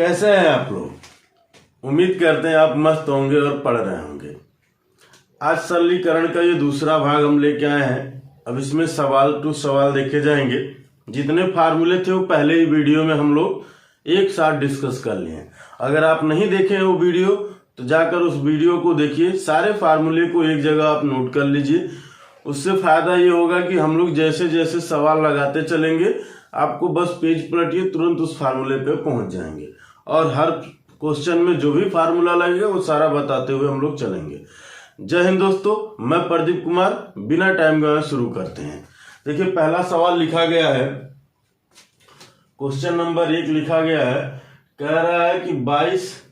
कैसे हैं आप लोग? उम्मीद करते हैं आप मस्त होंगे और पढ़ रहे होंगे। आज सरलीकरण का ये दूसरा भाग हम लेके आए हैं। अब इसमें सवाल टू सवाल देखे जाएंगे। जितने फार्मूले थे वो पहले ही वीडियो में हम लोग एक साथ डिस्कस कर लिए हैं। अगर आप नहीं देखे हैं वो वीडियो तो जाकर उस वीडियो को देखिए। सारे फार्मूले को एक जगह आप नोट कर लीजिए। उससे फायदा ये होगा कि हम लोग जैसे जैसे सवाल लगाते चलेंगे आपको बस पेज पलटिए, तुरंत उस फार्मूले पे पहुंच जाएंगे और हर क्वेश्चन में जो भी फार्मूला लगेगा वो सारा बताते हुए हम लोग चलेंगे। जय हिंद दोस्तों, मैं प्रदीप कुमार। बिना टाइम गवाए शुरू करते हैं। देखिए पहला सवाल लिखा गया है, क्वेश्चन नंबर 1 लिखा गया है। कह रहा है कि 22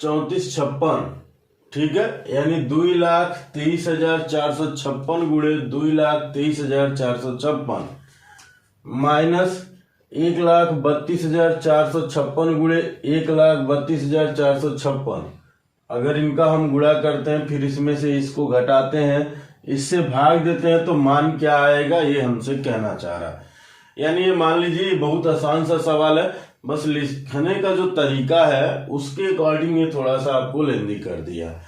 34 56, ठीक है, यानी 2,23,456 गुणे 2,23,456 माइनस 1,32,456 गुणे 1,32,456। अगर इनका हम गुणा करते हैं फिर इसमें से इसको घटाते हैं, इससे भाग देते हैं तो मान क्या आएगा ये हमसे कहना चाह रहा है। यानी ये मान लीजिए बहुत आसान सा सवाल है, बस लिखने का जो तरीका है उसके अकॉर्डिंग ये थोड़ा सा आपको लेंदी कर दिया।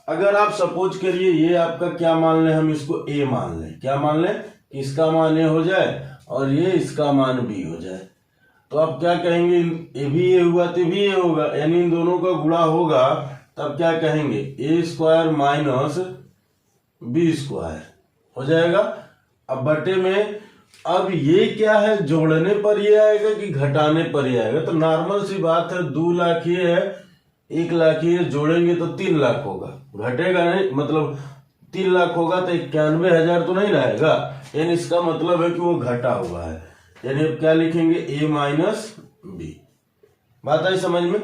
अगर आप सपोज करिए ये आपका क्या मान लें, हम इसको ए मान लें। क्या मान लें? इसका मान ए हो जाए और ये इसका मान बी हो जाए, तो आप क्या कहेंगे? ए भी ए हुआ तो भी ए होगा, यानी इन दोनों का गुणा होगा तब क्या कहेंगे? ए स्क्वायर माइनस बी स्क्वायर हो जाएगा। अब बटे में अब ये क्या है, जोड़ने पर ये आएगा कि घटाने पर ये आएगा? तो नॉर्मल सी बात है, 2 लाख ये है, 1 लाख ये, जोड़ेंगे तो 3 लाख होगा, घटेगा नहीं, मतलब 3 लाख होगा तो 91,000 तो नहीं रहेगा, यानी इसका मतलब है कि वो घटा हुआ है। यानी अब क्या लिखेंगे? ए माइनस बी। बात आई समझ में?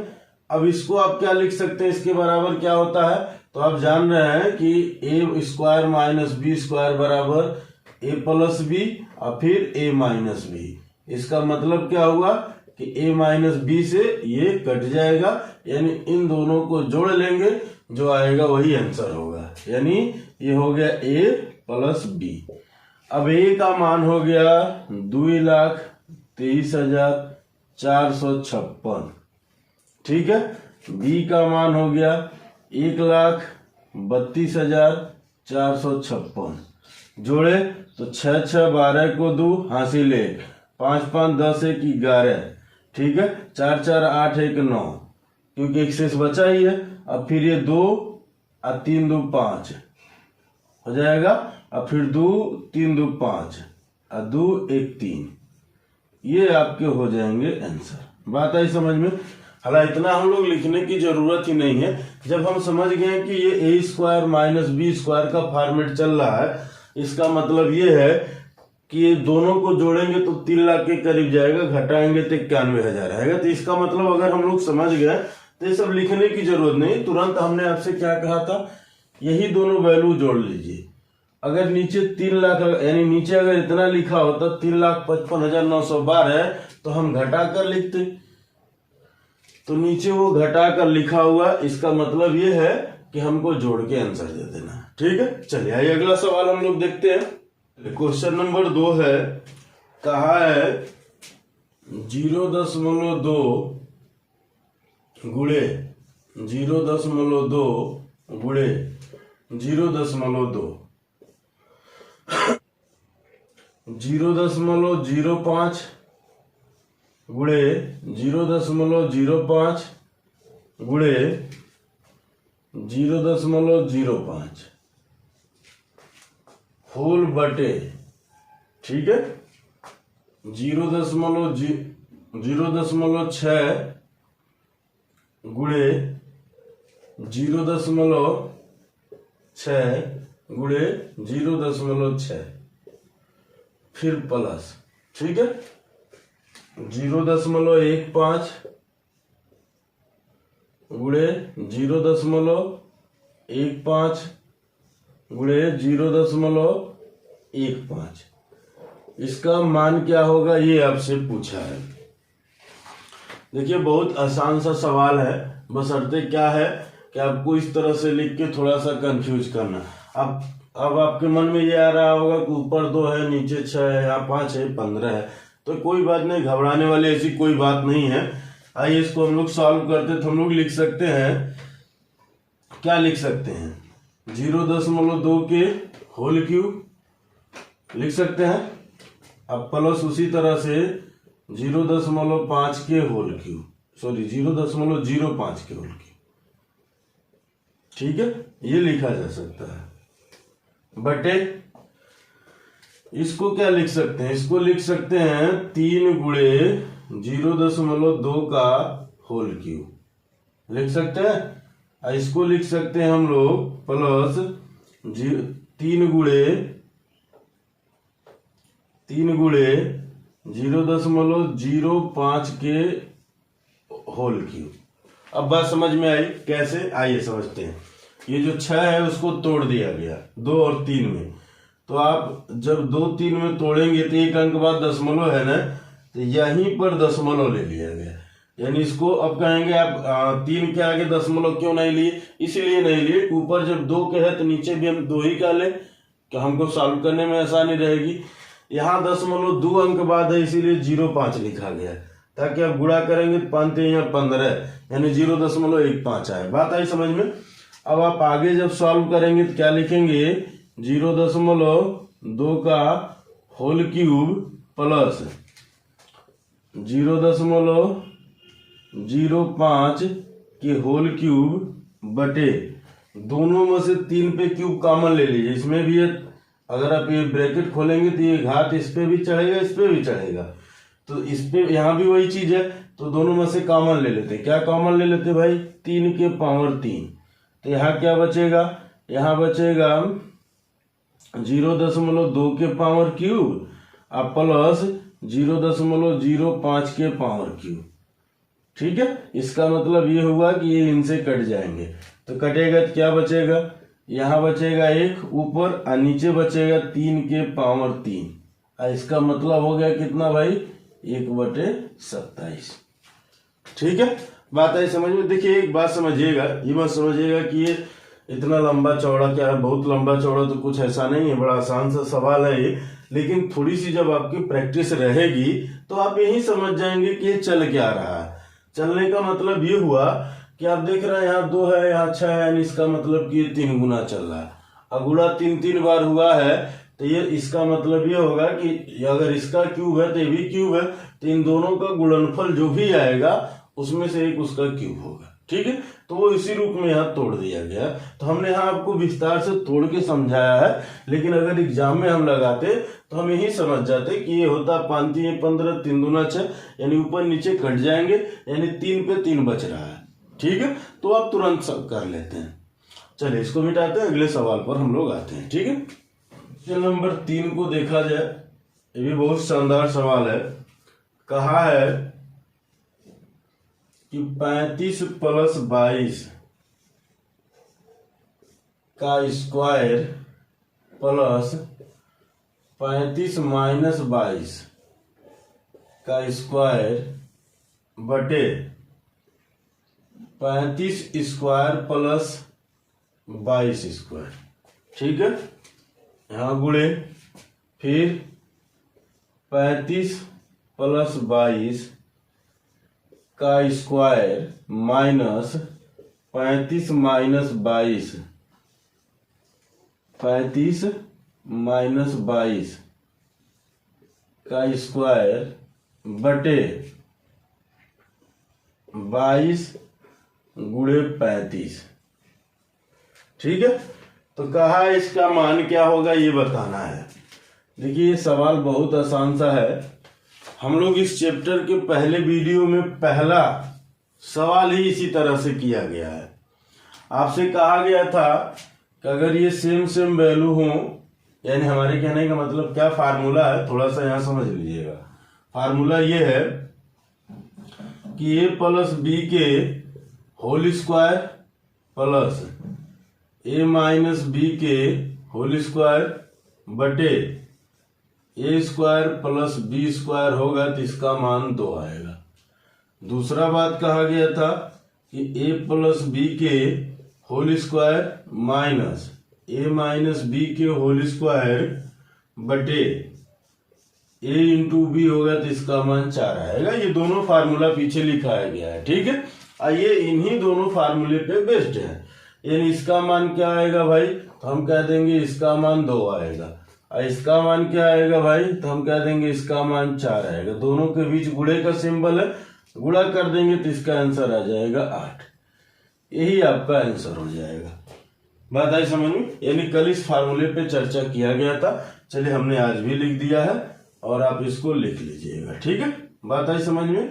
अब इसको आप क्या लिख सकते हैं, इसके बराबर क्या होता है? तो आप जान रहे हैं कि ए स्क्वायर माइनस बी स्क्वायर बराबर ए प्लस बी और फिर ए माइनस बी। इसका मतलब क्या हुआ कि ए माइनस बी से ये कट जाएगा, यानी इन दोनों को जोड़ लेंगे, जो आएगा वही आंसर होगा। यानी ये हो गया ए प्लस बी। अब ए का मान हो गया 2,23,456, ठीक है। बी का मान हो गया 1,32,456। जोड़े तो 6 6 12 को 2 हासिल 1, 5 5 10 1 11, ठीक है। 4 4 8 1 9, क्योंकि एक शेष बचा ही है। अब फिर ये 2 और 3 2 5 हो जाएगा, और फिर 2 3 2 5 और 2 1 3, ये आपके हो जाएंगे आंसर। बात आई समझ में? हालांकि इतना हम लोग लिखने की जरूरत ही नहीं है। जब हम समझ गए कि ये ए स्क्वायर माइनस बी स्क्वायर का फॉर्मेट चल रहा है, इसका मतलब ये है कि ये दोनों को जोड़ेंगे तो 3 लाख के करीब जाएगा, घटाएंगे तो 91,000 आएगा। तो इसका मतलब अगर हम लोग समझ गए तो ये सब लिखने की जरूरत नहीं। तुरंत हमने आपसे क्या कहा था, यही दोनों वैल्यू जोड़ लीजिए। अगर नीचे 3 लाख, यानी नीचे अगर इतना लिखा होता 3,55,912 तो हम घटा कर लिखते, तो नीचे वो घटा कर लिखा हुआ, इसका मतलब ये है कि हमको जोड़ के आंसर दे देना, ठीक है। चलिए आइए अगला सवाल हम लोग देखते हैं। क्वेश्चन नंबर 2 है, कहा है 0.2 गुणे 0.2 गुणे 0.2 0.05 गुणे 0.05 गुणे 0.05 होल बटे, ठीक है, 0.06 गुणे 0.6 गुणे 0.6, फिर प्लस, ठीक है, 0.15 गुणे 0.15 गुणे 0.15। इसका मान क्या होगा ये आपसे पूछा है। देखिए बहुत आसान सा सवाल है, बशर्ते क्या है कि आपको इस तरह से लिख के थोड़ा सा कंफ्यूज करना। अब आपके मन में ये आ रहा होगा कि ऊपर 2 है, नीचे 6 है, या 5 है, 15 है, तो कोई बात नहीं, घबराने वाली ऐसी कोई बात नहीं है। आइए इसको हम लोग सॉल्व करते तो हम लोग लिख सकते हैं, क्या लिख सकते हैं, 0.2 के होल क्यूब लिख सकते हैं। अब प्लस उसी तरह से 0.5 के होल क्यूब, सॉरी 0.05 के होल क्यूब, ठीक है, ये लिखा जा सकता है। बटे इसको क्या लिख सकते हैं, इसको लिख सकते हैं 3 गुणे 0.2 का होल क्यूब लिख सकते हैं। इसको लिख सकते हैं हम लोग प्लस 3 गुणे 0.05 के होल क्यूब। अब बात समझ में आई कैसे, आइए समझते हैं। ये जो 6 है उसको तोड़ दिया गया 2 और 3 में, तो आप जब 2 3 में तोड़ेंगे तो एक अंक बाद दशमलव है ना, तो यहीं पर दशमलव ले लिया गया। यानी इसको अब कहेंगे आप 3 के आगे दशमलव क्यों नहीं लिए, इसलिए नहीं लिए, ऊपर जब 2 के है तो नीचे भी हम 2 ही का ले, कि हमको सॉल्व करने में आसानी रहेगी। यहाँ 2 अंक बाद है इसीलिए 0.5 लिखा गया है, ताकि आप गुणा करेंगे तो 5 यहाँ 15, यानी 0.15 आए। बात आई समझ में। अब आप आगे जब सॉल्व करेंगे तो क्या लिखेंगे, 0.2 का होल क्यूब प्लस 0.05 के होल क्यूब बटे, दोनों में से 3 पे क्यूब कॉमन ले लीजिए। इसमें भी अगर आप ये ब्रैकेट खोलेंगे तो ये घात इस पे भी चढ़ेगा, इस पे भी चढ़ेगा, तो इस पे यहाँ भी वही चीज है, तो दोनों में से कॉमन ले लेते। क्या कॉमन ले लेते भाई, 3 के पावर 3, तो यहाँ क्या बचेगा, यहाँ बचेगा 0.2 के पावर क्यूब और प्लस 0.05 के पावर क्यूब, ठीक है। इसका मतलब ये हुआ कि ये इनसे कट जाएंगे, तो कटेगा तो क्या बचेगा, यहाँ बचेगा 1 ऊपर और नीचे बचेगा 3 के पावर 3। इसका मतलब हो गया कितना भाई, 1/27, ठीक है। बात आई समझ में। देखिए एक बात समझिएगा, ये मत समझिएगा कि ये इतना लंबा चौड़ा क्या है, बहुत लंबा चौड़ा तो कुछ ऐसा नहीं है, बड़ा आसान सा सवाल है ये। लेकिन थोड़ी सी जब आपकी प्रैक्टिस रहेगी तो आप यही समझ जाएंगे कि ये चल क्या रहा है। चलने का मतलब ये हुआ कि आप देख रहे हैं यहाँ 2 है, यहाँ 6 है, यानी इसका मतलब कि ये 3 गुना चल रहा है। अगुणा 3 बार हुआ है, तो ये इसका मतलब ये होगा कि अगर इसका क्यूब है तो ये भी क्यूब है, तो इन दोनों का गुणनफल जो भी आएगा उसमें से एक उसका क्यूब होगा, ठीक है। तो वो इसी रूप में यहाँ तोड़ दिया गया। तो हमने यहाँ आपको विस्तार से तोड़ के समझाया है, लेकिन अगर एग्जाम में हम लगाते तो हम यही समझ जाते कि ये होता 5 3 15 3 दूना 6, यानी ऊपर नीचे कट जाएंगे, यानी 3 पे 3 बच रहा है, ठीक है। तो आप तुरंत सब कर लेते हैं। चलिए इसको मिटाते हैं, अगले सवाल पर हम लोग आते हैं, ठीक है। चल नंबर 3 को देखा जाए, ये भी बहुत शानदार सवाल है। कहा है कि 35 + 22 का स्क्वायर प्लस 35 - 22 का स्क्वायर बटे 35 स्क्वायर प्लस 22 स्क्वायर, ठीक है। यहाँ गुणे, फिर 35 + 22 का स्क्वायर माइनस 35 - 22, 35 - 22 का स्क्वायर बटे 22 गुणे 35, ठीक है। तो कहा इसका मान क्या होगा ये बताना है। देखिए ये सवाल बहुत आसान सा है। हम लोग इस चैप्टर के पहले वीडियो में पहला सवाल ही इसी तरह से किया गया है। आपसे कहा गया था कि अगर ये सेम वैल्यू हो, यानी हमारे कहने का मतलब क्या फार्मूला है, थोड़ा सा यहाँ समझ लीजिएगा। फार्मूला ये है कि a + b के whole square plus a - b के होल स्क्वायर बटे a square plus b square होगा, तो इसका मान 2 आएगा। दूसरा बात कहा गया था कि a + b के whole square minus a - b के होल स्क्वायर बटे a इंटू बी होगा तो इसका मान 4 आएगा। ये दोनों फार्मूला पीछे लिखाया गया है, ठीक है। ये इन्हीं दोनों फार्मूले पे बेस्ड है। यानी इसका मान क्या आएगा भाई, तो हम कह देंगे इसका मान 2 आएगा। और इसका मान क्या आएगा भाई, तो हम कह देंगे इसका मान 4 आएगा। दोनों के बीच गुणे का सिंबल है, गुणा कर देंगे तो इसका आंसर आ जाएगा 8। यही आपका आंसर हो जाएगा। बात आई समझ में। यानी कल इस फार्मूले पे चर्चा किया गया था, चलिए हमने आज भी लिख दिया है और आप इसको लिख लीजिएगा, ठीक है। बात आई समझ में,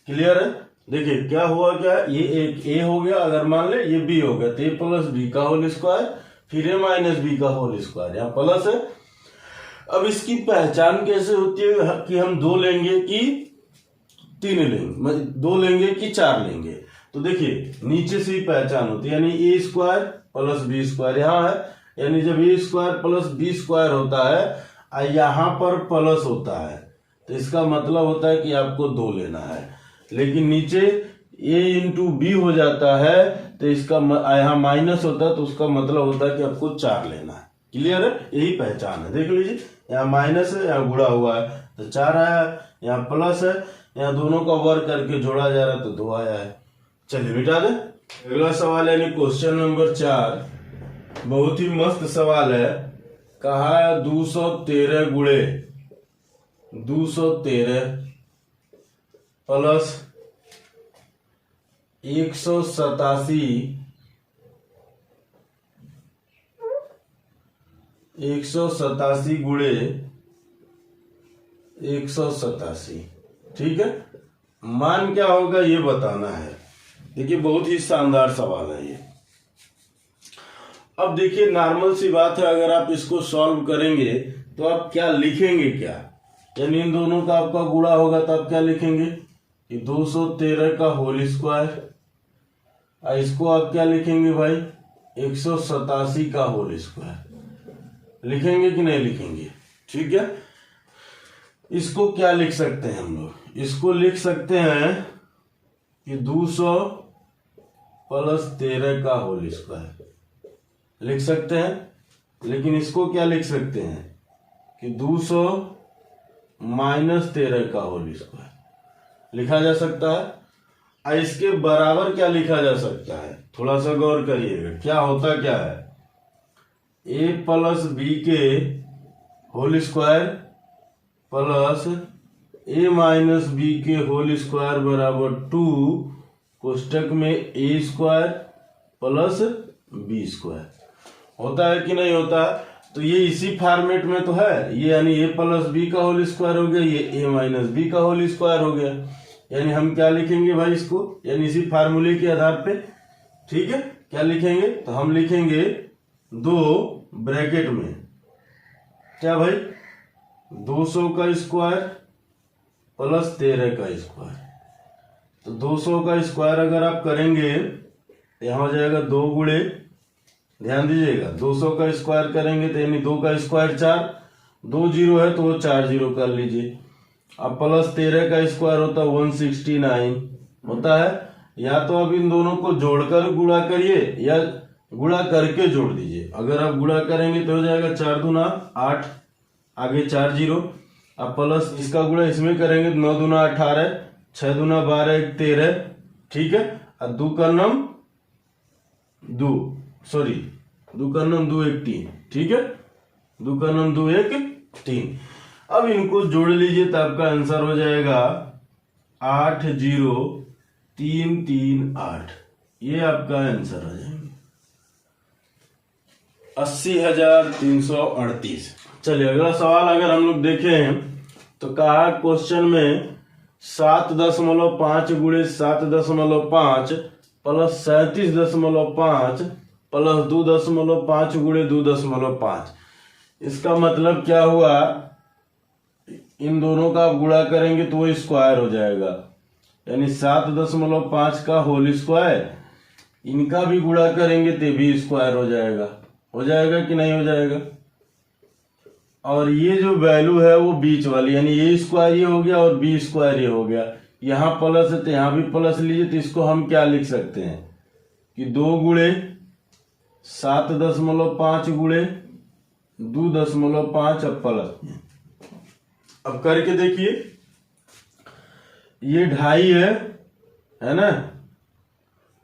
क्लियर है। देखिए क्या हुआ, क्या ये एक ए हो गया, अगर मान ले ये बी हो गया तो ए प्लस बी का होल स्क्वायर, फिर ए माइनस बी का होल स्क्वायर, यहाँ प्लस है। अब इसकी पहचान कैसे होती है कि हम 2 लेंगे कि 3 लेंगे, 2 लेंगे कि 4 लेंगे। तो देखिए नीचे से ही पहचान होती है, यानी ए स्क्वायर प्लस बी स्क्वायर यहाँ है, यानी जब ए स्क्वायर प्लस बी स्क्वायर होता है यहाँ पर प्लस होता है तो इसका मतलब होता है कि आपको 2 लेना है। लेकिन नीचे a इंटू बी हो जाता है तो इसका यहाँ माइनस होता है तो उसका मतलब होता है कि आपको 4 लेना है। क्लियर है, यही पहचान है। देख लीजिए यहाँ माइनस है, यहाँ गुणा हुआ है तो 4 आया, यहाँ प्लस है, यहाँ दोनों का वर्ग करके जोड़ा जा रहा है तो 2 आया है। चलिए मिटा दे। अगला सवाल यानी क्वेश्चन नंबर 4, बहुत ही मस्त सवाल है। कहा 213 गुणे 213 प्लस 187 गुणे 187, ठीक है। मान क्या होगा ये बताना है। देखिए बहुत ही शानदार सवाल है ये। अब देखिए नॉर्मल सी बात है, अगर आप इसको सॉल्व करेंगे तो आप क्या लिखेंगे, क्या यानी इन दोनों का आपका गुणा होगा तो आप क्या लिखेंगे कि 213 का होल स्क्वायर, इसको आप क्या लिखेंगे भाई 187 का होल स्क्वायर। लिखेंगे कि नहीं लिखेंगे, ठीक है। इसको क्या लिख सकते हैं हम लोग, इसको लिख सकते हैं कि 200 प्लस 13 का होल स्क्वायर लिख सकते हैं। लेकिन इसको क्या लिख सकते हैं कि 200 माइनस 13 का होल स्क्वायर लिखा जा सकता है। इसके बराबर क्या लिखा जा सकता है, थोड़ा सा गौर करिएगा। क्या होता क्या है, a प्लस बी के whole square plus a minus B के होल स्क्वायर बराबर 2 कोष्टक में a square plus B square होता है कि नहीं होता। तो ये इसी फॉर्मेट में तो है, ये यानी a प्लस बी का होल स्क्वायर हो गया, ये a माइनस बी का होल स्क्वायर हो गया। यानी हम क्या लिखेंगे भाई इसको, यानी इसी फार्मूले के आधार पे, ठीक है। क्या लिखेंगे, तो हम लिखेंगे 2 ब्रैकेट में क्या भाई 200 का स्क्वायर प्लस 13 का स्क्वायर। तो 200 का स्क्वायर अगर आप करेंगे यहाँ हो जाएगा 2 गुणे, ध्यान दीजिएगा 200 का स्क्वायर करेंगे तो यानी 2 का स्क्वायर 4, 2 जीरो है तो वो 4 जीरो कर लीजिए। अब प्लस 13 का स्क्वायर होता है 169 होता है। या तो अब इन दोनों को जोड़कर गुणा करिए या गुणा करके जोड़ दीजिए। अगर आप गुणा करेंगे तो हो जाएगा 4 दूना 8, आगे 4 जीरो। अब प्लस इसका गुणा इसमें करेंगे तो 9 दूना 18, 6 दूना 12, 1 13, ठीक है। और 2 का नम 2 सॉरी 2 का नम 2 1 3, ठीक है। 2 का नम 2 1 3। अब इनको जोड़ लीजिए तो आपका आंसर हो जाएगा 8 0 3 3 8। ये आपका आंसर हो जाएगा 80,338। चलिए अगला सवाल अगर हम लोग देखें तो कहा क्वेश्चन में 7.5 गुणे 7.5 प्लस 37.5 प्लस 2.5 गुणे 2.5। इसका मतलब क्या हुआ, इन दोनों का आप गुणा करेंगे तो वो स्क्वायर हो जाएगा, यानी 7.5 का होल स्क्वायर। इनका भी गुणा करेंगे तो भी स्क्वायर हो जाएगा कि नहीं हो जाएगा। और ये जो वैल्यू है वो बीच वाली, यानी ए स्क्वायर ये हो गया और बी स्क्वायर ये हो गया। यहाँ प्लस है तो यहाँ भी प्लस लीजिए। तो इसको हम क्या लिख सकते हैं कि 2 गुणे 7.5 गुणे 2.5 प्लस अब करके देखिए, ये 2.5 है ना,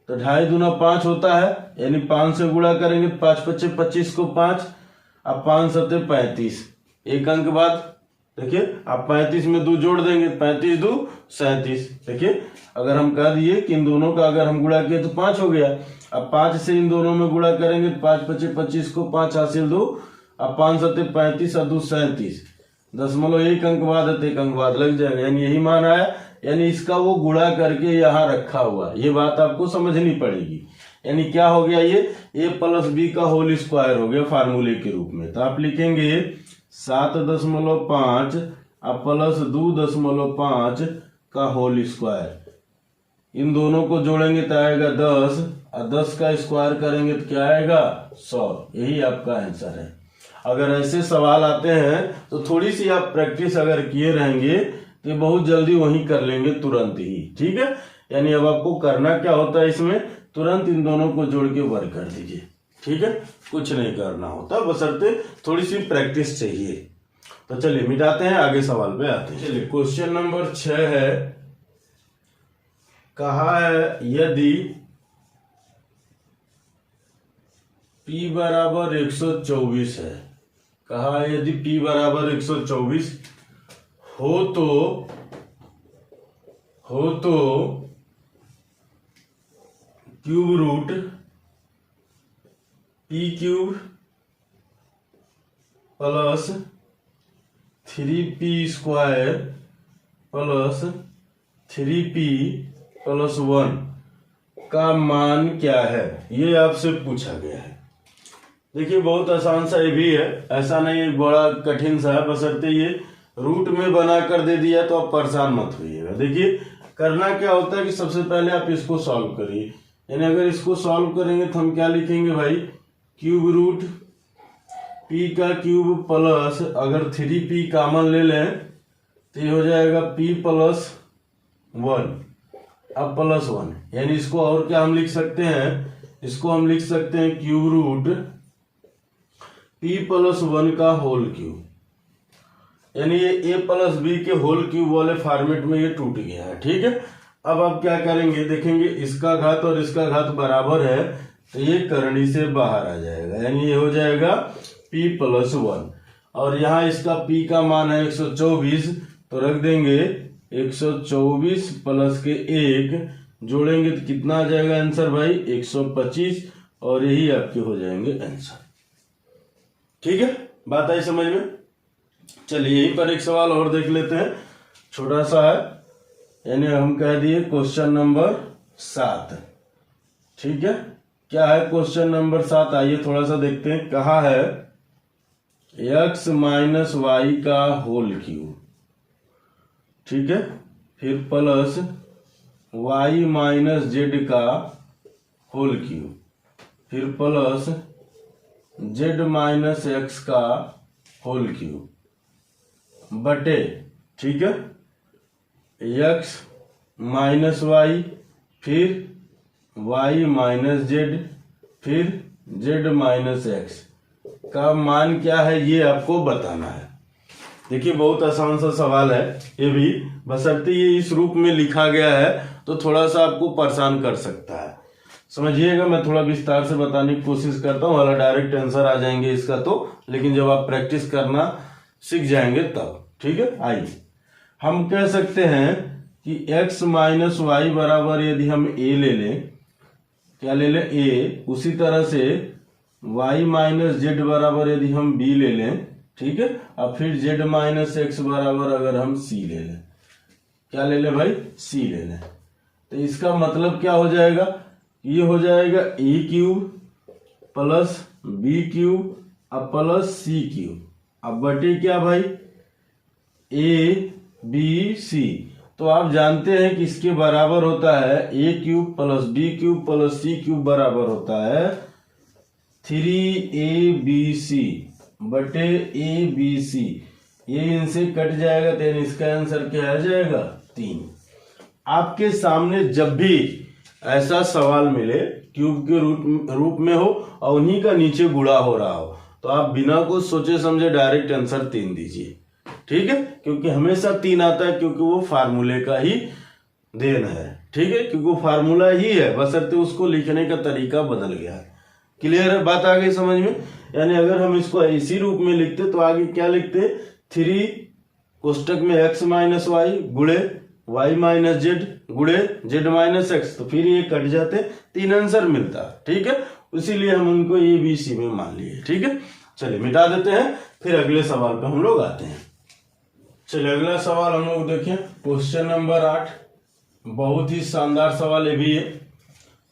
तो 2.5 दूना 5 होता है, यानी 5 से गुणा करेंगे, 5 पच्चे 25 को 5, अब 5 सत्ते 35, एक अंक बाद देखिए आप 35 में 2 जोड़ देंगे, 35 2 37। देखिए अगर हम कह दिए कि इन दोनों का अगर हम गुणा किए तो 5 हो गया, अब 5 से इन दोनों में गुणा करेंगे, 5 पच्चे 25 को 5 हासिल 2, अब 5 सत्ते 35 और 2 37, 0.1 अंक बाद है, 1 अंक बाद लग जाएगा, यानी यही मान आया। यानी इसका वो गुणा करके यहाँ रखा हुआ, ये बात आपको समझनी पड़ेगी। यानी क्या हो गया, ये a प्लस बी का होल स्क्वायर हो गया फार्मूले के रूप में। तो आप लिखेंगे 7.5 अब प्लस 2.5 का होल स्क्वायर, इन दोनों को जोड़ेंगे तो आएगा 10, और 10 का स्क्वायर करेंगे तो क्या आएगा 100। यही आपका आंसर है। अगर ऐसे सवाल आते हैं तो थोड़ी सी आप प्रैक्टिस अगर किए रहेंगे तो बहुत जल्दी वही कर लेंगे तुरंत ही। ठीक है, यानी अब आपको करना क्या होता है, इसमें तुरंत इन दोनों को जोड़ के वर्क कर दीजिए। ठीक है, कुछ नहीं करना होता, बशर्ते थोड़ी सी प्रैक्टिस चाहिए। तो चलिए मिटाते हैं, आगे सवाल पे आते हैं। चलिए क्वेश्चन नंबर 6 है, कहा है यदि P बराबर 124 है, कहा है यदि P बराबर 124 हो तो cube root P cube plus 3P square plus 3P plus 1 का मान क्या है, ये आपसे पूछा गया है। देखिए बहुत आसान सा ये भी है, ऐसा नहीं है बड़ा कठिन सा है, बशर्ते ये रूट में बना कर दे दिया तो आप परेशान मत होइएगा। देखिए करना क्या होता है कि सबसे पहले आप इसको सॉल्व करिए, यानी अगर इसको सॉल्व करेंगे तो हम क्या लिखेंगे भाई, क्यूब रूट P का क्यूब प्लस, अगर 3P कॉमन ले लें तो ये हो जाएगा P प्लस 1, अब प्लस 1, यानी इसको और क्या हम लिख सकते हैं, इसको हम लिख सकते हैं क्यूब रूट P प्लस 1 का होल क्यूब, यानी ये a प्लस बी के होल क्यूब वाले फॉर्मेट में ये टूट गया है। ठीक है, अब आप क्या करेंगे, देखेंगे इसका घात और इसका घात बराबर है तो ये करनी से बाहर आ जाएगा, यानी ये हो जाएगा P प्लस 1, और यहाँ इसका P का मान है 124, तो रख देंगे 124 प्लस के 1 जोड़ेंगे तो कितना आ जाएगा आंसर भाई 125, और यही आपके हो जाएंगे आंसर। ठीक है, बात आई समझ में। चलिए यहीं पर एक सवाल और देख लेते हैं, छोटा सा है, यानी हम कह दिए क्वेश्चन नंबर 7। ठीक है, क्या है क्वेश्चन नंबर 7, आइए थोड़ा सा देखते हैं। कहा है x माइनस वाई का होल क्यूब, ठीक है, फिर प्लस y माइनस जेड का होल क्यूब, फिर प्लस z माइनस एक्स का होल क्यूब बटे, ठीक है, x माइनस वाई, फिर y माइनस जेड, फिर z माइनस एक्स का मान क्या है ये आपको बताना है। देखिए बहुत आसान सा सवाल है ये भी, बशर्ते ये इस रूप में लिखा गया है तो थोड़ा सा आपको परेशान कर सकता है, समझिएगा। मैं थोड़ा विस्तार से बताने की कोशिश करता हूँ, वाला डायरेक्ट आंसर आ जाएंगे इसका तो, लेकिन जब आप प्रैक्टिस करना सीख जाएंगे तब। ठीक है, आइए हम कह सकते हैं कि x माइनस वाई बराबर, यदि हम a ले लें, क्या ले लें a, उसी तरह से y माइनस जेड बराबर यदि हम b ले लें, ठीक है, और फिर z माइनस एक्स बराबर अगर हम c ले लें, क्या ले लें भाई c ले लें, तो इसका मतलब क्या हो जाएगा, ये हो जाएगा a cube plus b cube अब प्लस c क्यूब, अब बटे क्या भाई a b c, तो आप जानते हैं कि इसके बराबर होता है a cube plus b cube plus c cube बराबर होता है 3abc बटे abc, ये इनसे कट जाएगा तो इसका आंसर क्या आ जाएगा 3। आपके सामने जब भी ऐसा सवाल मिले क्यूब के रूप में हो और उन्हीं का नीचे गुणा हो रहा हो, तो आप बिना कुछ सोचे समझे डायरेक्ट आंसर 3 दीजिए। ठीक है, क्योंकि हमेशा 3 आता है क्योंकि वो फार्मूले का ही देन है। ठीक है, क्योंकि वो फार्मूला ही है, बशर्ते उसको लिखने का तरीका बदल गया है। क्लियर है, बात आ गई समझ में। यानी अगर हम इसको इसी रूप में लिखते तो आगे क्या लिखते, 3 कोष्टक में x माइनस वाई गुड़े y माइनस जेड गुड़े z माइनस एक्स, तो फिर ये कट जाते, 3 आंसर मिलता। ठीक है, इसीलिए हम उनको ए बी सी में मान लिए। ठीक है, चलिए मिटा देते हैं, फिर अगले सवाल पे हम लोग आते हैं। चलिए अगला सवाल हम लोग देखें, क्वेश्चन नंबर 8। बहुत ही शानदार सवाल ये भी है।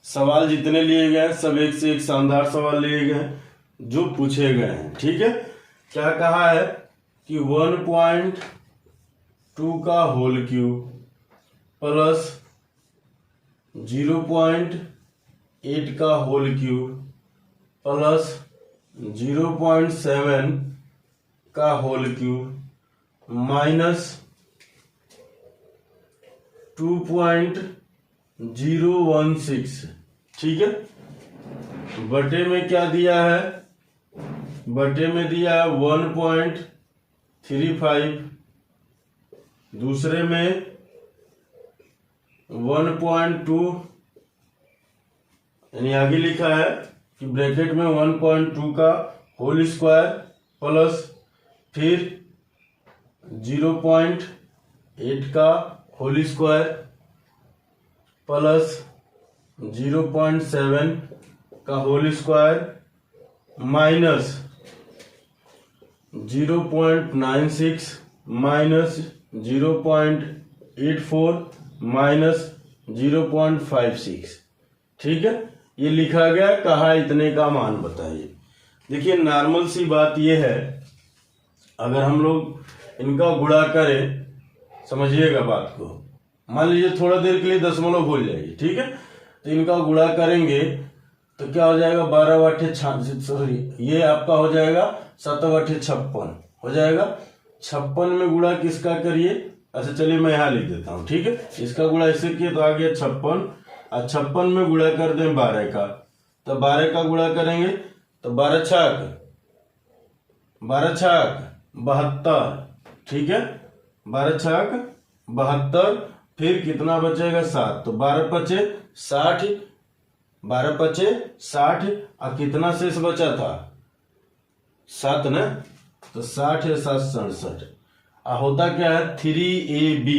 सवाल जितने लिए गए सब एक से एक शानदार सवाल लिए गए हैं जो पूछे गए हैं। ठीक है, क्या कहा है कि 1.2 का होल क्यूब प्लस 0.8 का होल क्यूब प्लस 0.7 का होल क्यूब माइनस 2.016। ठीक है, बटे में क्या दिया है, बटे में दिया है 1.35, दूसरे में 1.2, यानी आगे लिखा है कि ब्रैकेट में 1.2 का होल स्क्वायर प्लस फिर 0.8 का होल स्क्वायर प्लस 0.7 का whole square minus 0.96 minus 0.84 minus 0.56। ठीक है, ये लिखा गया, कहा इतने का मान बताइए। देखिए नॉर्मल सी बात ये है, अगर हम लोग इनका गुणा करें, समझिएगा बात को, मान लीजिए थोड़ा देर के लिए दशमलव भूल जाइए। ठीक है, तो इनका गुणा करेंगे तो क्या हो जाएगा, 12 बटे सॉरी ये आपका हो जाएगा 7 बटे 56 हो जाएगा। 56 में गुणा किसका करिए, अच्छा चलिए मैं यहाँ लिख देता हूँ। ठीक है, इसका गुणा इससे किए तो आ गया 56, और 56 में गुणा कर दें 12 का, तो 12 का गुणा करेंगे तो 12 छक 72। ठीक है, 12 छक 72, फिर कितना बचेगा 7, तो 12 पचे 60, 12 पचे 60, और कितना शेष बचा था 7 ना, तो 60 है 7 67। होता क्या है 3AB,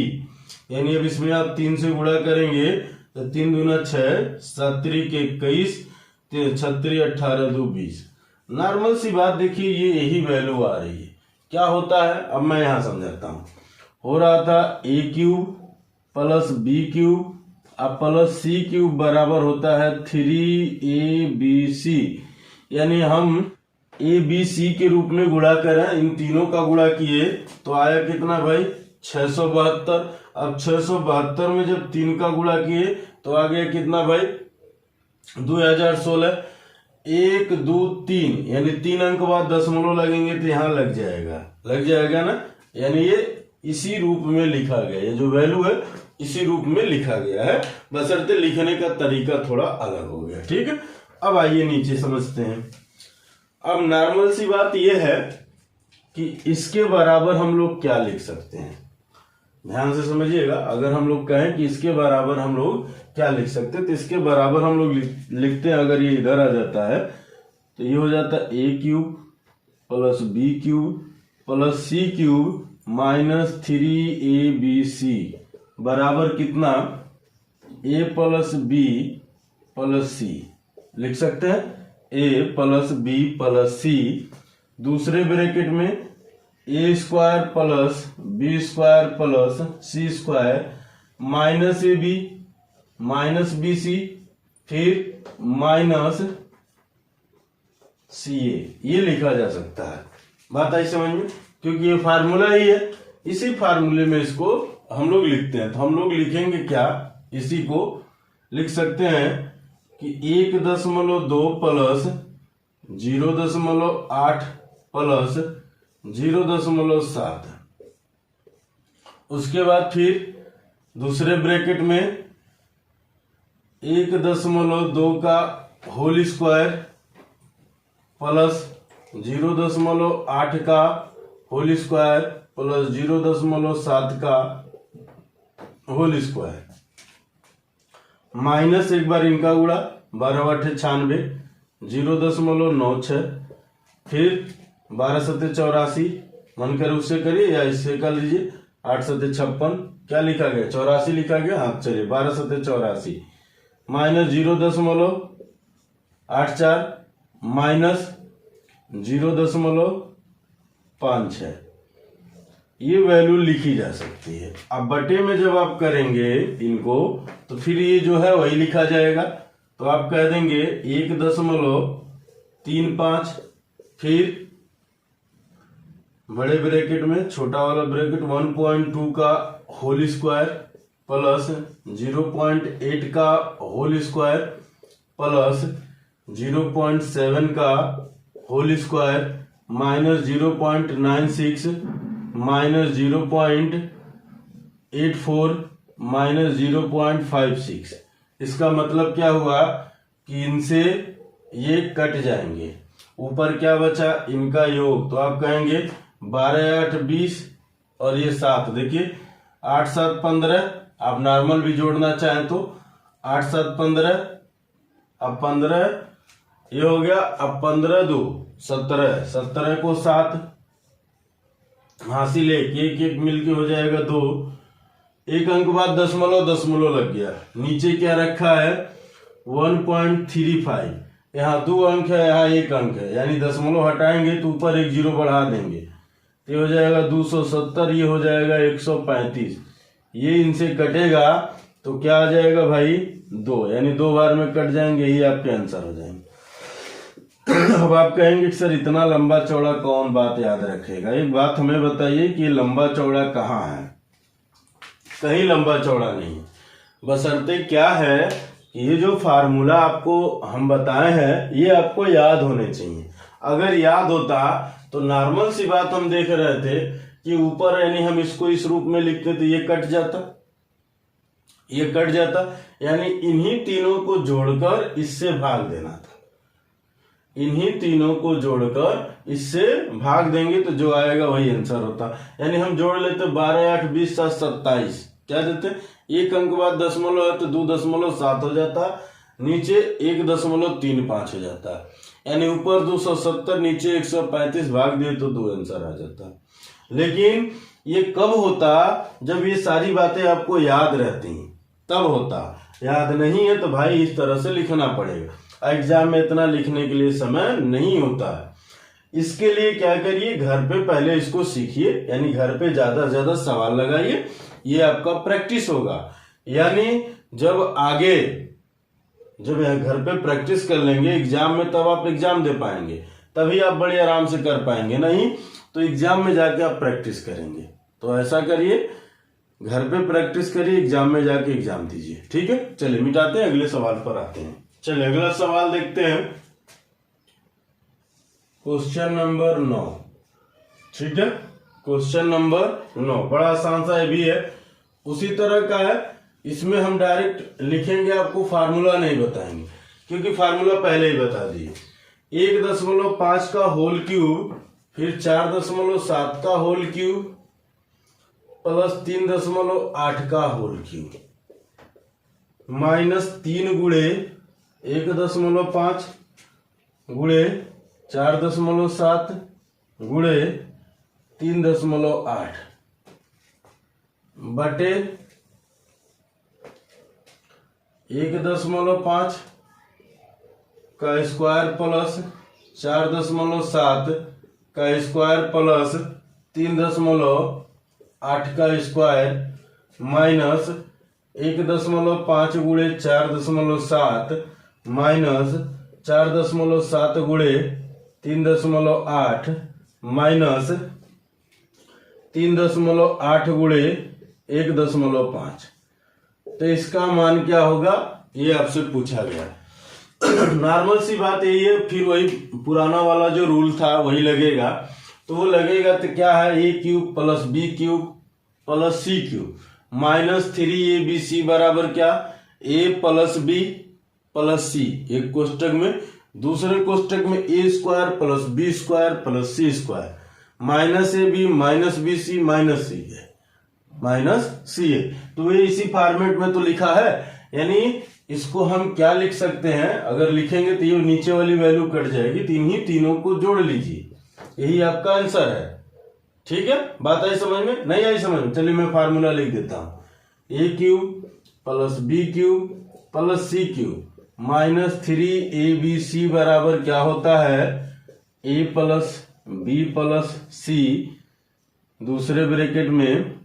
यानी अब इसमें आप 3 से गुणा करेंगे तो 3 दूना 6, 7 त्रिक 21, 36 18 2 20। नॉर्मल सी बात देखिए, ये यही वैल्यू आ रही है। क्या होता है अब मैं यहां समझाता हूं। हो रहा था a cube plus B cube अब प्लस सी क्यूब बराबर होता है 3ABC, यानी हम ABC के रूप में गुणा करें, इन तीनों का गुणा किए तो आया कितना भाई 672। अब 672 में जब 3 का गुणा किए तो आ गया कितना भाई 2016। 1 2 3, यानी 3 अंक बाद दशमलव लगेंगे तो यहाँ लग जाएगा ना, यानी ये इसी रूप में लिखा गया, ये जो वैल्यू है इसी रूप में लिखा गया है, बशर्ते लिखने का तरीका थोड़ा अलग हो गया। ठीक है, अब आइए नीचे समझते हैं। अब नॉर्मल सी बात यह है कि इसके बराबर हम लोग क्या लिख सकते हैं, ध्यान से समझिएगा। अगर हम लोग कहें कि इसके बराबर हम लोग क्या लिख सकते हैं, तो इसके बराबर हम लोग लिखते हैं, अगर ये इधर आ जाता है तो ये हो जाता है a cube plus B cube plus C cube minus 3ABC बराबर कितना a plus B plus C लिख सकते हैं, a plus B plus C, दूसरे ब्रैकेट में a square plus B square plus C square minus AB minus BC फिर minus CA, ये लिखा जा सकता है। बात आई समझ में, क्योंकि ये फार्मूला ही है, इसी फार्मूले में इसको हम लोग लिखते हैं। तो हम लोग लिखेंगे क्या, इसी को लिख सकते हैं कि 1.2 प्लस 0.8 प्लस 0.7, उसके बाद फिर दूसरे ब्रैकेट में 1.2 का होल स्क्वायर प्लस 0.8 का होल स्क्वायर प्लस 0.7 का होल स्क्वायर माइनस एक बार इनका गुणा 12×8 = 0.96, फिर 12×7 = 84, मन करे उससे करिए या इससे कर लीजिए, 8×7 = 56, क्या लिखा गया 84 लिखा गया, हाँ चलिए 12×7 = 84 माइनस 0.84 माइनस 0.56, ये वैल्यू लिखी जा सकती है। अब बटे में जब आप करेंगे इनको तो फिर ये जो है वही लिखा जाएगा, तो आप कह देंगे 1.35, फिर बड़े ब्रैकेट में छोटा वाला ब्रैकेट 1.2 का होल स्क्वायर प्लस 0.8 का होल स्क्वायर प्लस 0.7 का whole square minus 0.96 minus 0.84 minus 0.56। इसका मतलब क्या हुआ कि इनसे ये कट जाएंगे, ऊपर क्या बचा इनका योग, तो आप कहेंगे 12 8 20 और ये 7, देखिए 8 7 15, आप नॉर्मल भी जोड़ना चाहें तो 8 7 15, अब 15 ये हो गया, अब 15 2 17, 17 को 7 हासिल एक एक मिलके हो जाएगा 2, एक अंक बाद दशमलव लग गया, नीचे क्या रखा है 1.35, यहाँ 2 अंक है यहाँ 1 अंक है, यानी दशमलव हटाएंगे तो ऊपर एक 0 बढ़ा देंगे, तो ये हो जाएगा 270, ये हो जाएगा 135, ये इनसे कटेगा तो क्या आ जाएगा भाई 2, यानी 2 बार में कट जाएंगे, ये आपके आंसर हो जाएंगे। अब आप कहेंगे कि सर इतना लंबा चौड़ा कौन बात याद रखेगा, एक बात हमें बताइए कि लंबा चौड़ा कहाँ है, कहीं लंबा चौड़ा नहीं है, बशर्ते क्या है ये जो फार्मूला आपको हम बताए हैं ये आपको याद होने चाहिए। अगर याद होता तो नॉर्मल सी बात हम देख रहे थे कि ऊपर यानी हम इसको इस रूप में लिखते तो ये कट जाता, ये कट जाता, यानी इन्हीं तीनों को जोड़कर इससे भाग देना था, इन्हीं तीनों को जोड़कर इससे भाग देंगे तो जो आएगा वही आंसर होता। यानी हम जोड़ लेते 12 8 20 7 27, क्या देते एक अंक बाद दशमलव है तो 2.7 हो जाता, नीचे 1.35 हो जाता, यानी ऊपर 270 नीचे 135 भाग दिए तो 2 आंसर आ जाता। लेकिन ये कब होता जब ये सारी बातें आपको याद रहती तब होता, याद नहीं है तो भाई इस तरह से लिखना पड़ेगा, एग्जाम में इतना लिखने के लिए समय नहीं होता है। इसके लिए क्या करिए घर पे पहले इसको सीखिए, यानी घर पे ज्यादा से ज्यादा सवाल लगाइए, ये आपका प्रैक्टिस होगा, यानी जब आगे जब घर पे प्रैक्टिस कर लेंगे एग्जाम में तब आप एग्जाम दे पाएंगे, तभी आप बड़े आराम से कर पाएंगे, नहीं तो एग्जाम में जाके आप प्रैक्टिस करेंगे। तो ऐसा करिए घर पे प्रैक्टिस करिए, एग्जाम में जाके एग्जाम दीजिए, ठीक है। चलिए मिटाते हैं, अगले सवाल पर आते हैं। चलिए अगला सवाल देखते हैं, क्वेश्चन नंबर 9, ठीक है। क्वेश्चन नंबर 9 बड़ा आसान सा भी है, उसी तरह का है, इसमें हम डायरेक्ट लिखेंगे, आपको फार्मूला नहीं बताएंगे क्योंकि फार्मूला पहले ही बता दिए। 1.5 का होल क्यूब फिर 4.7 का होल क्यूब प्लस 3.8 का होल क्यूब माइनस 3 गुणे 1.5 गुणे 4.7 गुणे 3.8 बटे 1.5 का स्क्वायर प्लस 4.7 का स्क्वायर प्लस 3.8 का स्क्वायर माइनस 1.5 गुणे 4.7 माइनस 4.7 गुणे 3.8 माइनस 3.8 गुणे 1.5। तो इसका मान क्या होगा ये आपसे पूछा गया। नॉर्मल सी बात यही है, फिर वही पुराना वाला जो रूल था वही लगेगा, तो वो लगेगा तो क्या है A cube plus B cube plus C cube minus 3ab बराबर क्या A plus B plus C, एक कोष्टक में, दूसरे कोष्टक में A square plus B square plus C square minus A B minus B C minus C A minus C A. तो ये इसी फॉर्मेट में तो लिखा है, यानी इसको हम क्या लिख सकते हैं, अगर लिखेंगे तो ये नीचे वाली वैल्यू कट जाएगी, तीनों को जोड़ लीजिए, यही आपका आंसर है। ठीक है, बात आई समझ में? नहीं आई समझ में? चलिए मैं फार्मूला लिख देता हूं, A cube plus B cube plus C cube minus 3abc बराबर क्या होता है, A plus B plus C, दूसरे ब्रैकेट में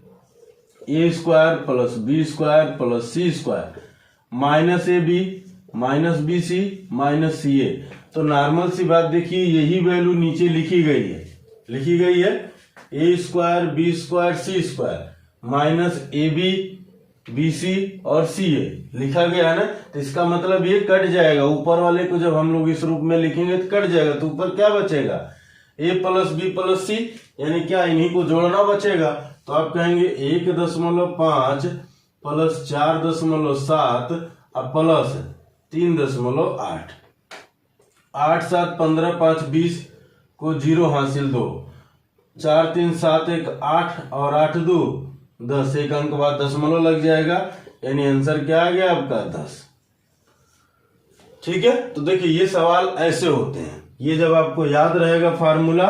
A square plus B square plus C square minus A B minus B C minus C A. तो normal सी बात देखिए, यही वैल्यू नीचे लिखी गई है A square B square C square minus A B C और सी ए लिखा गया है ना। तो इसका मतलब ये कट जाएगा, ऊपर वाले को जब हम लोग इस रूप में लिखेंगे तो कट जाएगा, तो ऊपर क्या बचेगा, ए प्लस बी प्लस सी, यानी क्या इन्हीं को जोड़ना बचेगा। तो आप कहेंगे 1.5 प्लस 4.7 और प्लस 3.8, 8 7 15 5 20 को 0 हासिल 2, 4 3 7 1 8 और 8 2 10, एक अंक बाद दशमलव लग जाएगा, यानी आंसर क्या आ गया आपका 10। ठीक है, तो देखिए ये सवाल ऐसे होते हैं, ये जब आपको याद रहेगा फार्मूला,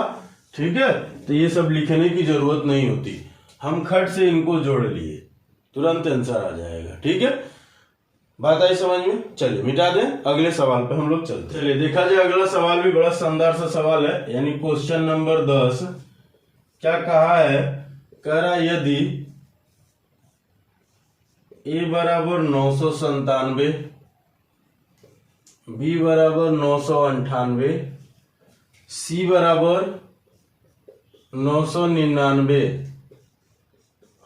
ठीक है, तो ये सब लिखने की जरूरत नहीं होती, हम खट से इनको जोड़ लिए तुरंत आंसर आ जाएगा। ठीक है, बात आई समझ में? चलिए मिटा दें, अगले सवाल पे हम लोग चलते हैं। चलिए देखा जाए, अगला सवाल भी बड़ा शानदार सा सवाल है, यानी क्वेश्चन नंबर 10। क्या कहा है, कह रहा यदि ए बराबर 997, बी बराबर 998, सी बराबर 999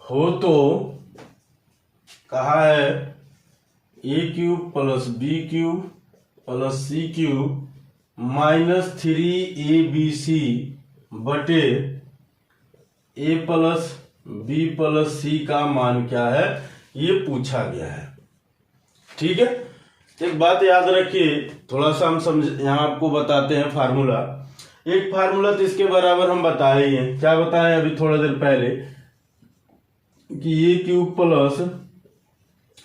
हो तो कहा है A cube plus B cube plus C cube minus 3abc बटे A plus B plus C का मान क्या है, ये पूछा गया है। ठीक है, एक बात याद रखिए, थोड़ा सा हम समझ यहाँ आपको बताते हैं फार्मूला। एक फार्मूला तो इसके बराबर हम बताए ही हैं, क्या बताएं अभी थोड़ा देर पहले, कि A cube plus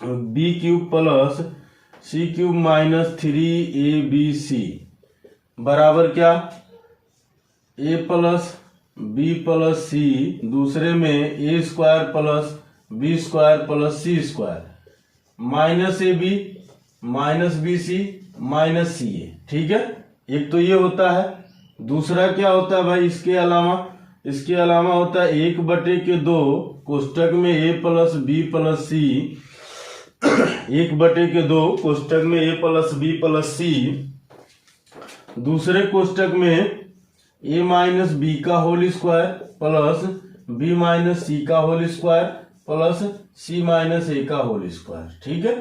B cube plus C cube minus 3abc बराबर क्या, A plus B plus C, दूसरे में A square plus B square plus C square minus A B minus B C minus C A. ठीक है, एक तो ये होता है, दूसरा क्या होता है भाई, इसके अलावा होता है 1/2 कोष्टक में A plus B plus C, 1/2 कोष्टक में A plus B plus C, दूसरे कोष्टक में ए माइनस बी का whole square plus B minus C का whole square plus C minus A का होल स्क्वायर। ठीक है,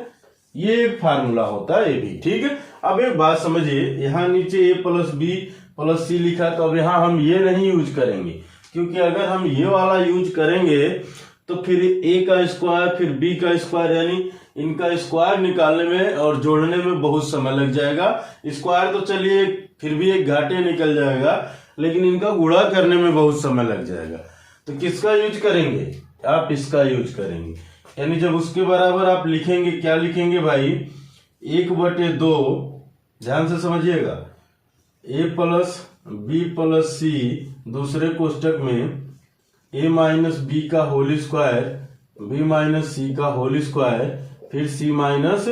ये एक फार्मूला होता है ये भी। ठीक है, अब एक बात समझिए, यहाँ नीचे ए प्लस बी प्लस सी लिखा है, तो अब यहाँ हम ये नहीं यूज करेंगे, क्योंकि अगर हम ये वाला यूज करेंगे तो फिर ए का स्क्वायर फिर बी का स्क्वायर, यानी इनका स्क्वायर निकालने में और जोड़ने में बहुत समय लग जाएगा। स्क्वायर तो चलिए फिर भी एक घाटे निकल जाएगा, लेकिन इनका गुणा करने में बहुत समय लग जाएगा। तो किसका यूज करेंगे, आप इसका यूज करेंगे, यानी जब उसके बराबर आप लिखेंगे, क्या लिखेंगे भाई, 1/2, ध्यान से समझिएगा, ए प्लस बी प्लस सी, दूसरे कोष्टक में ए माइनस बी का whole square B minus C का होल स्क्वायर फिर सी माइनस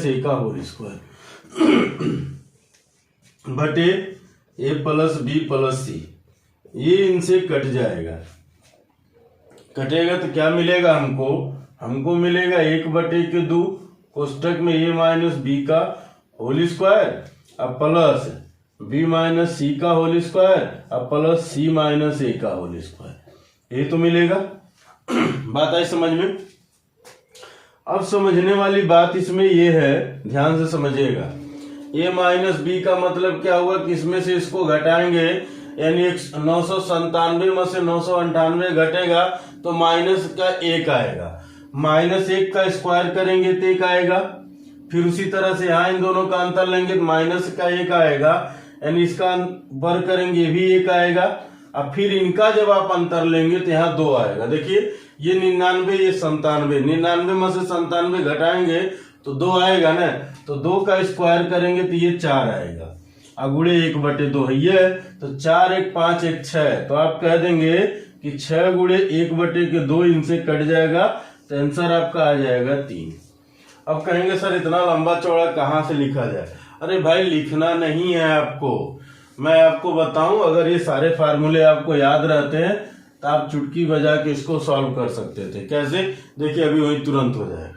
ए का होल स्क्वायर बटे ए प्लस बी प्लस सी। ये इनसे कट जाएगा, कटेगा तो क्या मिलेगा हमको मिलेगा 1/2 कोष्टक में ए माइनस बी का होल स्क्वायर अब प्लस बी माइनस सी का होल स्क्वायर अब प्लस सी माइनस ए का होल स्क्वायर, ये तो मिलेगा। बात आई समझ में? अब समझने वाली बात इसमें ये है, ध्यान से समझिएगा, ए माइनस बी का मतलब क्या हुआ कि इसमें से इसको घटाएंगे, यानी 997 में से 998 घटेगा तो माइनस का 1 आएगा, -1 का स्क्वायर करेंगे तो 1 आएगा, फिर उसी तरह से यहाँ इन दोनों का अंतर लेंगे तो माइनस का 1 आएगा, यानी इसका वर्ग करेंगे ये भी 1 आएगा। अब फिर इनका जब आप अंतर लेंगे तो यहाँ 2 आएगा। देखिए ये 99 ये 97, 99 में से 97 घटाएंगे तो 2 आएगा ना, तो 2 का स्क्वायर करेंगे तो ये 4 आएगा। अगुड़े 1/2 है ये, तो 4 1 5 1 6, तो आप कह देंगे कि 6 गुणे 1/2 इनसे कट जाएगा तो आंसर आपका आ जाएगा 3। अब कहेंगे सर इतना लंबा चौड़ा कहाँ से लिखा जाए? अरे भाई लिखना नहीं है आपको, मैं आपको बताऊं, अगर ये सारे फार्मूले आपको याद रहते हैं तो आप चुटकी बजा के इसको सॉल्व कर सकते थे। कैसे? देखिए अभी वही तुरंत हो जाए।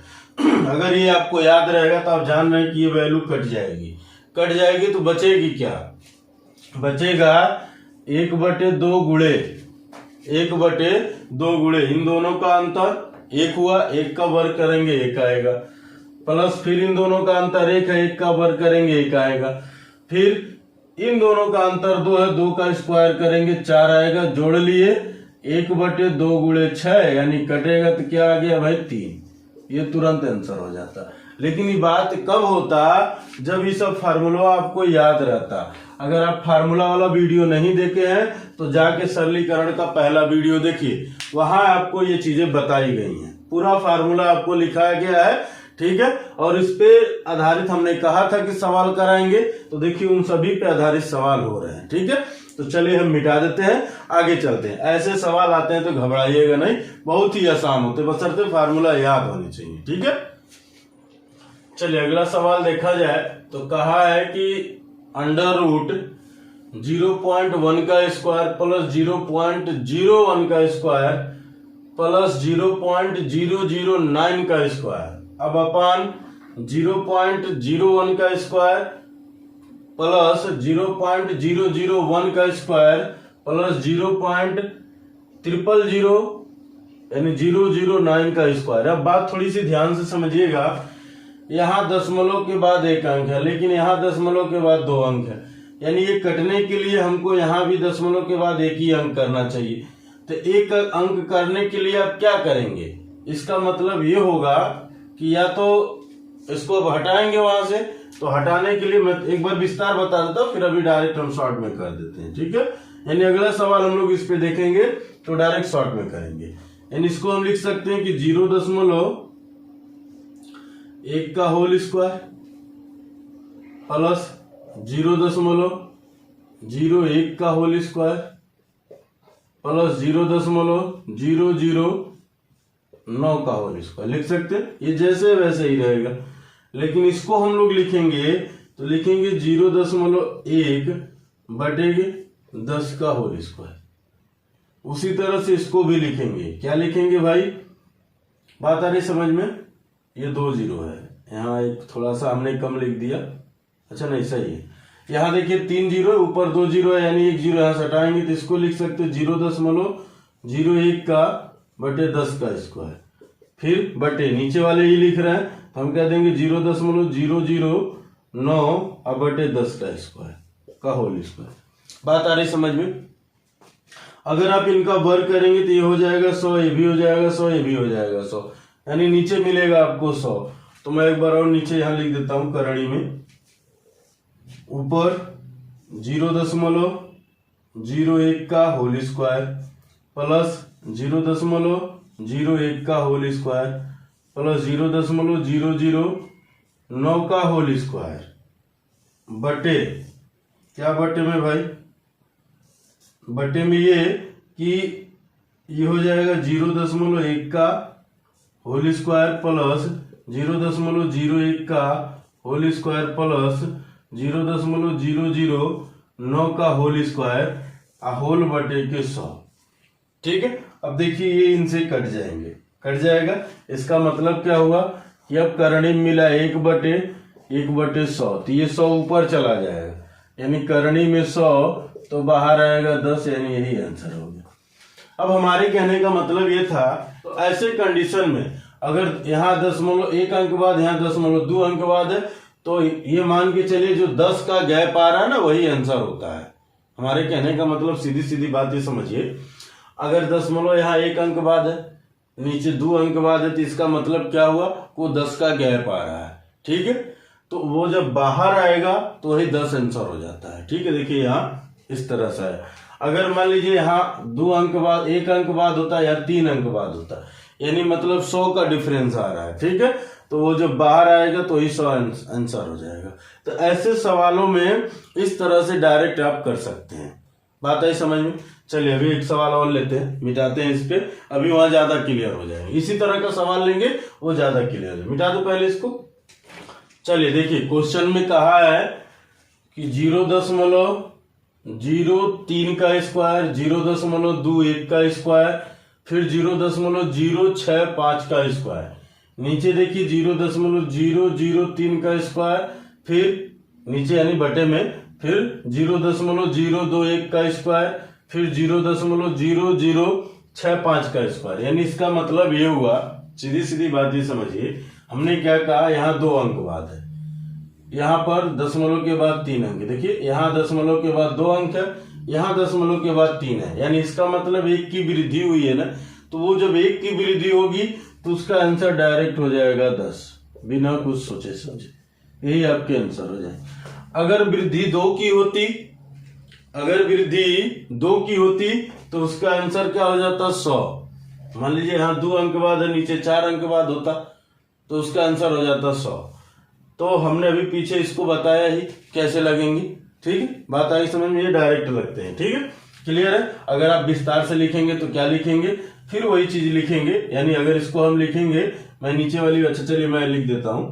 अगर ये आपको याद रहेगा तो आप जान रहे हैं कि ये वैल्यू कट जाएगी तो बचेगी क्या? बचेगा 1/2 गुणे 1/2 गुणे इन दोनों का अंतर 1 हुआ, 1 का वर्ग करेंगे 1 आएगा, प्लस फिर इन दोनों का अंतर 1 है, 1 का वर्ग करेंगे 1 आएगा, फिर इन दोनों का अंतर 2 है, 2 का स्क्वायर करेंगे 4 आएगा, जोड़ लिए 1/2 गुणे 6 यानी कटेगा तो क्या आ गया भाई 3। ये तुरंत आंसर हो जाता। लेकिन ये बात कब होता? जब ये सब फार्मूला आपको याद रहता। अगर आप फार्मूला वाला वीडियो नहीं देखे हैं तो जाके सरलीकरण का पहला वीडियो देखिए, वहां आपको ये चीजें बताई गई हैं, पूरा फार्मूला आपको लिखाया गया है, ठीक है। और इस पे आधारित हमने कहा था कि सवाल कराएंगे, तो देखिए उन सभी पे आधारित सवाल हो रहे हैं, ठीक है। तो चलिए हम मिटा देते हैं, आगे चलते हैं। ऐसे सवाल आते हैं तो घबराइएगा नहीं, बहुत ही आसान होते, बशर्ते फार्मूला याद होनी चाहिए, ठीक है। चलिए अगला सवाल देखा जाए तो कहा है कि √0.1 का स्क्वायर प्लस 0.01 का स्क्वायर प्लस 0.009 का स्क्वायर, अब अपन 0.01 का स्क्वायर प्लस 0.001 का स्क्वायर प्लस 0.000 यानी 009 का स्क्वायर। अब बात थोड़ी सी ध्यान से समझिएगा, यहाँ दशमलव के बाद 1 अंक है, लेकिन यहाँ दशमलव के बाद 2 अंक है, यानी ये कटने के लिए हमको यहाँ भी दशमलव के बाद 1 ही अंक करना चाहिए। तो 1 अंक करने के लिए आप क्या करेंगे? इसका मतलब ये होगा कि या तो इसको अब हटाएंगे वहां से, तो हटाने के लिए मैं एक बार विस्तार बता देता हूँ, फिर अभी डायरेक्ट हम शॉर्ट में कर देते हैं, ठीक है। यानी अगला सवाल हम लोग इस पे देखेंगे तो डायरेक्ट शॉर्ट में करेंगे। यानी इसको हम लिख सकते हैं कि 0.1 का होल स्क्वायर प्लस 0.01 का होल स्क्वायर प्लस 0.009 का होल स्क्वायर लिख सकते हैं। ये जैसे वैसे ही रहेगा, लेकिन इसको हम लोग लिखेंगे तो लिखेंगे 0.1/10 का होल स्क्वायर। उसी तरह से इसको भी लिखेंगे, क्या लिखेंगे भाई? बात आ रही समझ में? ये 2 0 है, यहाँ एक थोड़ा सा हमने कम लिख दिया, अच्छा नहीं सही है। यहाँ देखिए 3 0 ऊपर 2 0 है, यानी 1 0 यहाँ से हटाएंगे तो इसको लिख सकते 0.01 का बटे 10 का स्क्वायर, फिर बटे नीचे वाले ही लिख रहे हैं तो हम कह देंगे 0.009/10 का स्क्वायर का होल स्क्वायर। बात आ रही समझ में? अगर आप इनका वर्ग करेंगे तो ये हो जाएगा 100, ये भी हो जाएगा 100, ये भी हो जाएगा 100, यानी नीचे मिलेगा आपको 100। तो मैं एक बार और नीचे यहां लिख देता हूं करणी में, ऊपर 0.01 का होल स्क्वायर प्लस 0.01 का होल स्क्वायर प्लस 0.009 का होल स्क्वायर बटे, क्या बटे में भाई? बटे में ये कि ये हो जाएगा 0.1 का होल स्क्वायर प्लस 0.01 का होल स्क्वायर प्लस 0.009 का होल स्क्वायर होल बटे के 100, ठीक है। अब देखिए ये इनसे कट जाएगा, इसका मतलब क्या हुआ कि अब करणी में मिला 1/100, तो ये 100 ऊपर चला जाएगा, यानी करणी में 100 तो बाहर आएगा 10, यानी यही आंसर हो गया। अब हमारे कहने का मतलब ये था, तो ऐसे कंडीशन में अगर यहाँ 0.1 अंक बाद यहाँ 0.2 अंक बाद है, तो ये मान के चलिए जो 10 का गैप आ रहा है ना वही आंसर होता है। हमारे कहने का मतलब सीधी बात ये समझिए, अगर 1 अंक बाद है, नीचे 2 अंक बाद है, तो इसका मतलब क्या हुआ? वो 10 का गैप आ रहा है, ठीक है। तो वो जब बाहर आएगा तो वही 10 आंसर हो जाता है। ठीक है, देखिए यहाँ इस तरह से है। अगर मान लीजिए यहाँ 2 अंक बाद 1 अंक बाद होता है या 3 अंक बाद होता है, यानी मतलब 100 का डिफरेंस आ रहा है। ठीक है, तो वो जब बाहर आएगा तो ही 100 आंसर हो जाएगा। तो ऐसे सवालों में इस तरह से डायरेक्ट आप कर सकते हैं। बात आई समझ में? चलिए अभी एक सवाल और लेते हैं, मिटाते हैं इस पे, अभी वहां ज्यादा क्लियर हो जाएगा। इसी तरह का सवाल लेंगे वो ज्यादा क्लियर है। मिटा दो पहले इसको। चलिए देखिए क्वेश्चन में कहा है कि 0.03 का स्क्वायर, 0.21 का स्क्वायर, फिर 0.065 का स्क्वायर। नीचे देखिए 0.003 का स्क्वायर, फिर नीचे यानी बटे में, फिर 0.021 का स्क्वायर, फिर 0.0065 का स्क्वायर। यानी इसका मतलब ये हुआ, सीधी सीधी बात ये समझिए, हमने क्या कहा, यहाँ 2 अंक बाद है, यहाँ पर दशमलव के बाद 3 अंक। देखिए यहाँ दशमलव के बाद 2 अंक है, यहाँ दशमलव के बाद 3 है, यानी इसका मतलब 1 की वृद्धि हुई है ना। तो वो जब 1 की वृद्धि होगी तो उसका आंसर डायरेक्ट हो जाएगा 10, बिना कुछ सोचे समझे, यही आपके आंसर हो जाए। अगर वृद्धि 2 की होती, अगर वृद्धि 2 की होती तो उसका आंसर क्या हो जाता, 100। मान लीजिए यहाँ 2 अंक बाद है, नीचे 4 अंक बाद होता तो उसका आंसर हो जाता 100। तो हमने अभी पीछे इसको बताया ही कैसे लगेंगी। ठीक है, बात आई समझ में? ये डायरेक्ट लगते हैं। ठीक है, क्लियर है? अगर आप विस्तार से लिखेंगे तो क्या लिखेंगे, फिर वही चीज लिखेंगे। यानी अगर इसको हम लिखेंगे, मैं नीचे वाली, अच्छा चलिए मैं लिख देता हूं,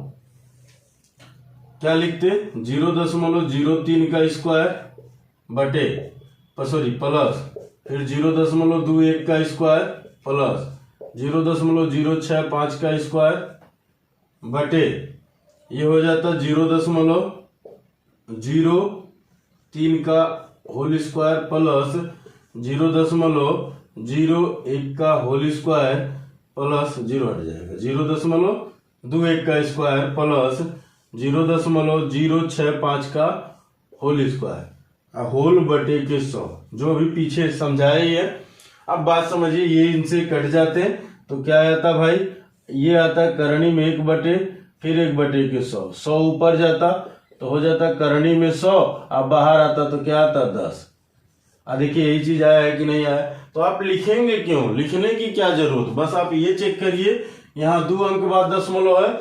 क्या लिखते, 0.03 का स्क्वायर बटे प्लस, फिर 0.21 का स्क्वायर प्लस 0.065 का स्क्वायर बटे, ये हो जाता 0.03 का होल स्क्वायर प्लस 0.01 का होल स्क्वायर प्लस 0 हट जाएगा, 0.21 का स्क्वायर प्लस 0.065 का होल स्क्वायर, होल बटे के 100, जो भी पीछे समझाया ही है। अब बात समझिए, ये इनसे कट जाते हैं तो क्या आता भाई, ये आता करणी में 1 बटे, फिर 1 बटे के 100, 100 ऊपर जाता तो हो जाता करणी में 100, अब बाहर आता तो क्या आता 10। देखिए यही चीज आया है कि नहीं आया। तो आप लिखेंगे क्यों, लिखने की क्या जरूरत, बस आप ये चेक करिए, यहाँ 2 अंक बाद दशमलव है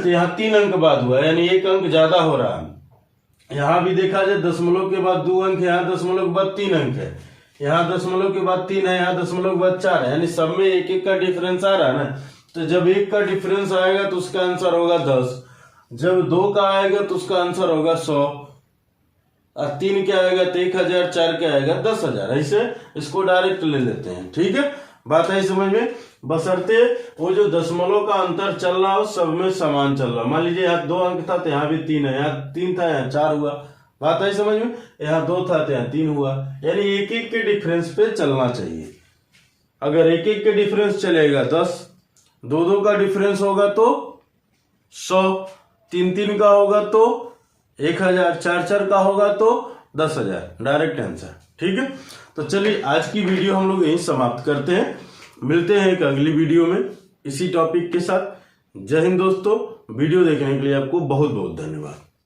तो यहाँ 3 अंक बाद हुआ, यानी 1 अंक ज्यादा हो रहा है। यहाँ भी देखा जाए दशमलव के बाद 2 अंक है, यहाँ दशमलव के बाद 3 अंक है, यहाँ दशमलव के बाद 3 है, यहाँ दशमलव के बाद 4 है, यानी सब में 1-1 का डिफरेंस आ रहा है ना। तो जब 1 का डिफरेंस आएगा तो उसका आंसर होगा 10, जब 2 का आएगा तो उसका आंसर होगा 100, और 3 क्या आएगा तो 1000, 4 क्या आएगा 10,000। ऐसे इसको डायरेक्ट ले लेते हैं। ठीक है, बात आई समझ में? बशर्ते वो जो दशमलव का अंतर चल रहा हो सब में समान चल रहा। मान लीजिए यहाँ 2 अंक था तो यहाँ भी 3 है, यहाँ 3 था यहाँ 4 हुआ। बात आई समझ में? यहाँ 2 था तो यहाँ 3 हुआ, यानी 1-1 के डिफरेंस पे चलना चाहिए। अगर 1-1 के डिफरेंस चलेगा 10, 2-2 का डिफरेंस होगा तो 100, 3-3 का होगा तो 1000, 4-4 का होगा तो 10,000, डायरेक्ट आंसर। ठीक है, तो चलिए आज की वीडियो हम लोग यहीं समाप्त करते हैं, मिलते हैं एक अगली वीडियो में इसी टॉपिक के साथ। जय हिंद दोस्तों, वीडियो देखने के लिए आपको बहुत बहुत धन्यवाद।